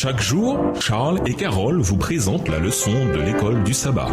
Chaque jour, Charles et Carole vous présentent la leçon de l'école du sabbat.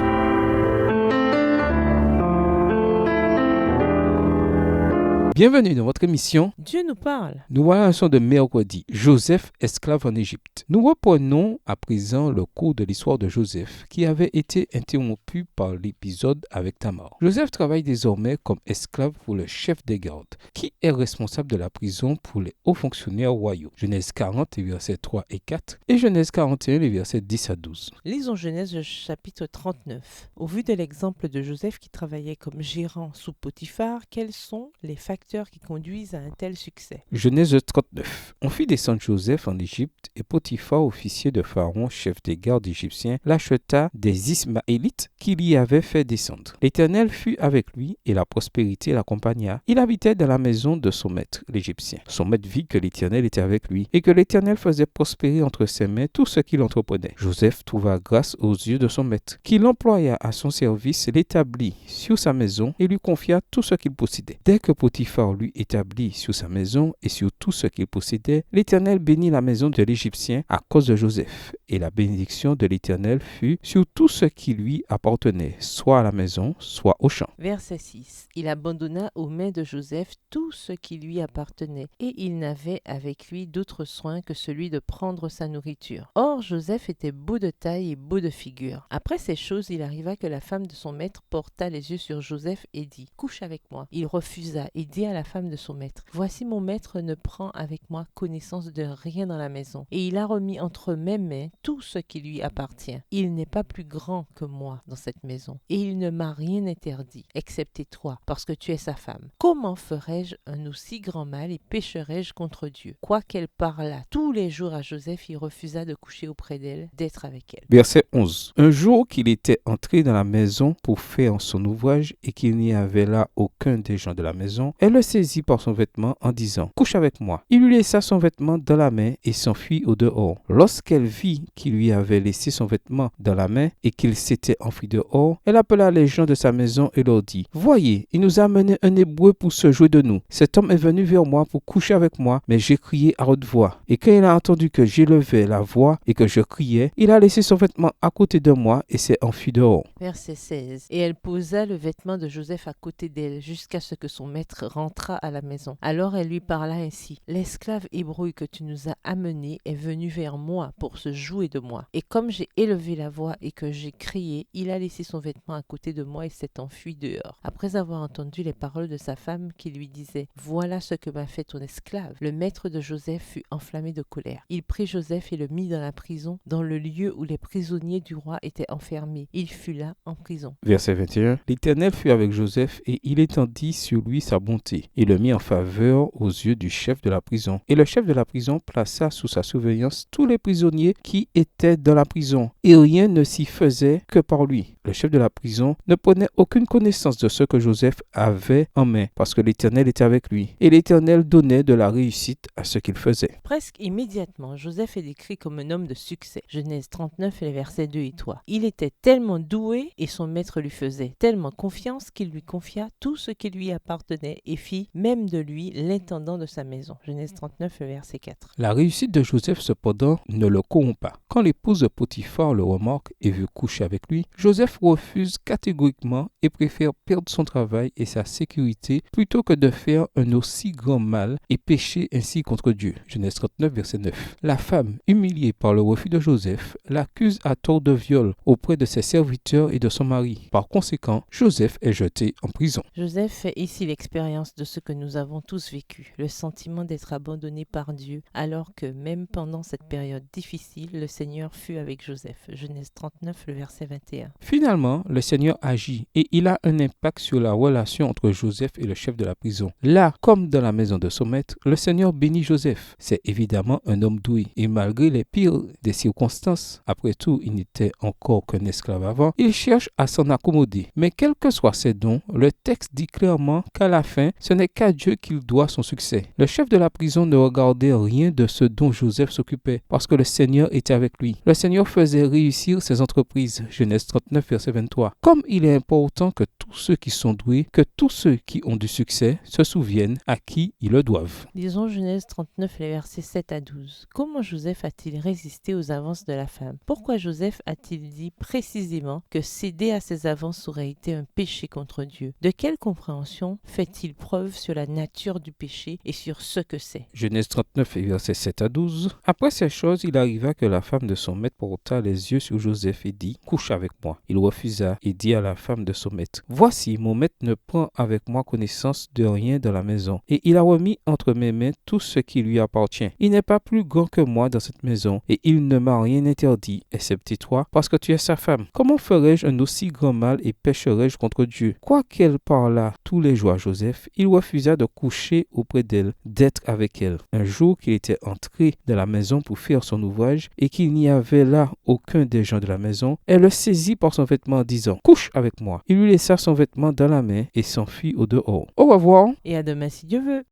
Bienvenue dans votre émission Dieu nous parle. Nous voilà un son de mercredi, Joseph, esclave en Égypte. Nous reprenons à présent le cours de l'histoire de Joseph qui avait été interrompu par l'épisode avec Tamar. Joseph travaille désormais comme esclave pour le chef des gardes, qui est responsable de la prison pour les hauts fonctionnaires royaux. Genèse 40, les versets 3 et 4 et Genèse 41, les versets 10 à 12. Lisons Genèse chapitre 39. Au vu de l'exemple de Joseph qui travaillait comme gérant sous Potiphar, quels sont les facteurs qui conduisent à un tel succès? Genèse 39. On fit descendre Joseph en Égypte et Potiphar, officier de Pharaon, chef des gardes égyptiens, l'acheta des Ismaélites qu'il y avait fait descendre. L'Éternel fut avec lui et la prospérité l'accompagna. Il habitait dans la maison de son maître, l'Égyptien. Son maître vit que l'Éternel était avec lui et que l'Éternel faisait prospérer entre ses mains tout ce qu'il entreprenait. Joseph trouva grâce aux yeux de son maître, qui l'employa à son service, l'établit sur sa maison et lui confia tout ce qu'il possédait. Dès que Potiphar lui établit sur sa maison et sur tout ce qu'il possédait, l'Éternel bénit la maison de l'Égyptien à cause de Joseph. Et la bénédiction de l'Éternel fut sur tout ce qui lui appartenait, soit à la maison, soit au champ. Verset 6. Il abandonna aux mains de Joseph tout ce qui lui appartenait, et il n'avait avec lui d'autre soin que celui de prendre sa nourriture. Or, Joseph était beau de taille et beau de figure. Après ces choses, il arriva que la femme de son maître porta les yeux sur Joseph et dit « Couche avec moi ». Il refusa et dit à la femme de son maître « Voici mon maître ne prend avec moi connaissance de rien dans la maison, et il a remis entre mes mains tout ce qui lui appartient. Il n'est pas plus grand que moi dans cette maison, et il ne m'a rien interdit, excepté toi, parce que tu es sa femme. Comment ferais-je un aussi grand mal et pécherais-je contre Dieu? » Quoiqu'elle parlât tous les jours à Joseph, il refusa de coucher auprès d'elle, d'être avec elle. Verset 11. Un jour qu'il était entré dans la maison pour faire son ouvrage et qu'il n'y avait là aucun des gens de la maison, elle le saisit par son vêtement en disant « Couche avec moi ». Il lui laissa son vêtement dans la main et s'enfuit au dehors. Lorsqu'elle vit qu'il lui avait laissé son vêtement dans la main et qu'il s'était enfui dehors, elle appela les gens de sa maison et leur dit « Voyez, il nous a amené un Hébreu pour se jouer de nous. Cet homme est venu vers moi pour coucher avec moi, mais j'ai crié à haute voix. Et quand il a entendu que j'élevais la voix et que je criais, il a laissé son vêtement à côté de moi et s'est enfui dehors. » Verset 16. Et elle posa le vêtement de Joseph à côté d'elle jusqu'à ce que son maître rentra à la maison. Alors elle lui parla ainsi. L'esclave hébreu que tu nous as amené est venu vers moi pour se jouer de moi. Et comme j'ai élevé la voix et que j'ai crié, il a laissé son vêtement à côté de moi et s'est enfui dehors. Après avoir entendu les paroles de sa femme qui lui disait « Voilà ce que m'a fait ton esclave », le maître de Joseph fut enflammé de colère. Il prit Joseph et le mit dans la prison, dans le lieu où les prisonniers du roi étaient enfermés. Il fut là en prison. Verset 21. L'Éternel fut avec Joseph et il étendit sur lui sa bonté et le mit en faveur aux yeux du chef de la prison. Et le chef de la prison plaça sous sa surveillance tous les prisonniers qui étaient dans la prison, et rien ne s'y faisait que par lui. Le chef de la prison ne prenait aucune connaissance de ce que Joseph avait en main, parce que l'Éternel était avec lui, et l'Éternel donnait de la réussite à ce qu'il faisait. Presque immédiatement, Joseph est décrit comme un homme de succès. Genèse 39, les versets 2 et 3. Il était tellement doué et son maître lui faisait tellement confiance qu'il lui confia tout ce qui lui appartenait et fit même de lui l'intendant de sa maison. Genèse 39, le verset 4. La réussite de Joseph, cependant, ne le corrompt pas. Quand l'épouse de Potiphar le remarque et veut coucher avec lui, Joseph refuse catégoriquement et préfère perdre son travail et sa sécurité plutôt que de faire un aussi grand mal et pécher ainsi contre Dieu. Genèse 39, verset 9. La femme, humiliée par le refus de Joseph, l'accuse à tort de viol auprès de ses serviteurs et de son mari. Par conséquent, Joseph est jeté en prison. Joseph fait ici l'expérience de ce que nous avons tous vécu, le sentiment d'être abandonné par Dieu, alors que même pendant cette période difficile, le Seigneur fut avec Joseph. Genèse 39, le verset 21. Finalement, le Seigneur agit et il a un impact sur la relation entre Joseph et le chef de la prison. Là, comme dans la maison de son maître, le Seigneur bénit Joseph. C'est évidemment un homme doué et malgré les pires des circonstances, après tout, il n'était encore qu'un esclave avant, il cherche à s'en accommoder. Mais quels que soient ses dons, le texte dit clairement qu'à la fin, ce n'est qu'à Dieu qu'il doit son succès. Le chef de la prison ne regardait rien de ce dont Joseph s'occupait, parce que le Seigneur était avec lui. Le Seigneur faisait réussir ses entreprises. Genèse 39, verset 23. Comme il est important que tous ceux qui sont doués, que tous ceux qui ont du succès se souviennent à qui ils le doivent. Lisons Genèse 39, les versets 7 à 12. Comment Joseph a-t-il résisté aux avances de la femme? Pourquoi Joseph a-t-il dit précisément que céder à ses avances aurait été un péché contre Dieu? De quelle compréhension fait-il preuve sur la nature du péché et sur ce que c'est? Genèse 39, versets 7 à 12. Après ces choses, il arriva que la femme de son maître porta les yeux sur Joseph et dit, « Couche avec moi. » Il refusa et dit à la femme de son maître, « Voici, mon maître ne prend avec moi connaissance de rien dans la maison, et il a remis entre mes mains tout ce qui lui appartient. Il n'est pas plus grand que moi dans cette maison, et il ne m'a rien interdit, excepté toi, parce que tu es sa femme. Comment ferais-je un aussi grand mal et pécherais-je contre Dieu? » Quoiqu'elle parlât tous les jours à Joseph, il refusa de coucher auprès d'elle, d'être avec elle. Un jour qu'il était entré dans la maison pour faire son ouvrage, et qu'il n'y avait là aucun des gens de la maison, elle le saisit par son vêtement, disant, « Couche avec moi. » Il lui laissa son vêtement dans la main et s'enfuit au dehors. Au revoir. Et à demain si Dieu veut.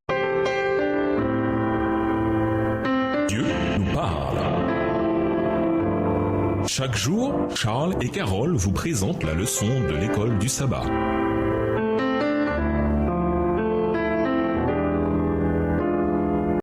Dieu nous parle. Chaque jour, Charles et Carole vous présentent la leçon de l'école du sabbat.